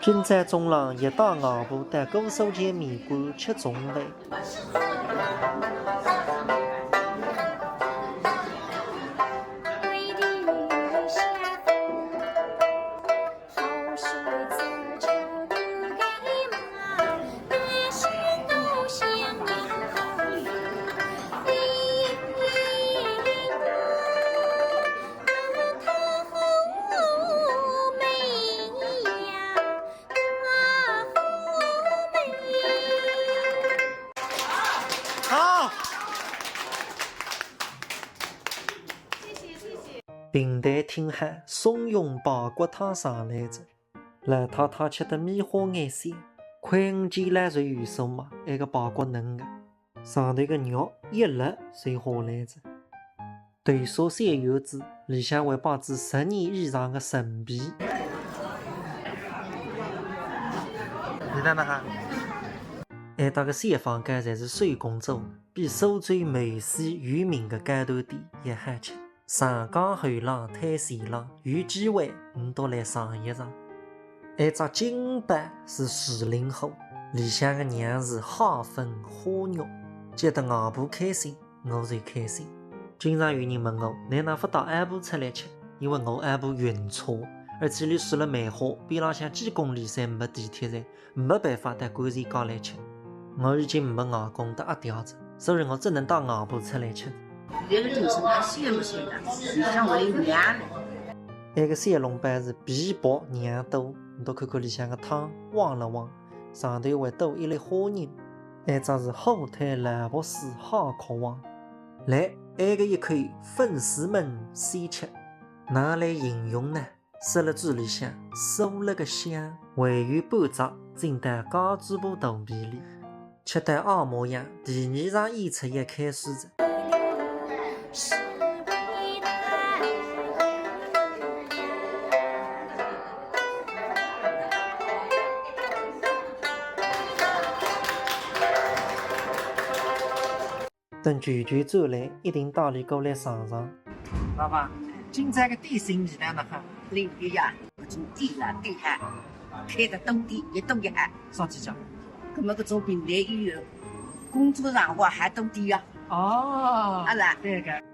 今在中浪一打外婆带狗手煎米馆吃中饭。平台听喊怂恿排骨汤上来着，赖太太吃得米花眼线，亏5斤来随元素嘛，那个排骨嫩的，上头个肉一粒随下来着。对沙三油子，里向会摆置10年以上的陈皮。你看那哈，挨搭个3房间侪是手工做的，比苏州梅溪渔民的街头店也好吃。上江后浪滩前浪有机会你都来尝一尝。一只金箔是40后，里向的娘是哈粉花肉，觉得外婆开心，我就开心。经常有人问我，哪能不带阿婆出来吃？因为我阿婆晕车，而且里住了梅花，边浪向几公里侪没地铁站，没办法带官人家来吃。我已经没外公的阿条子，所以我只能带外婆出来吃。这个就是他羡慕羡的，你像我的娘。那个小笼包是皮薄娘多，你都看看里向的汤，旺了旺，上头会多一粒花仁。那只是后台兰博士哈烤王。来，那个一口粉丝们先吃，哪来形容呢？塞了嘴里向，酥了个香，还有半只浸在高嘴巴肚皮里，吃得按摩样。第2场演出也开始着。等卷卷走来，一定带你过来尝尝。爸爸，今朝个点心味哪能哈？邻居呀，搿种店啦店哈，开得多点，越多越好。啥几家？搿么搿种平台以后，工作上活还多点呀。哦，是啦。对个。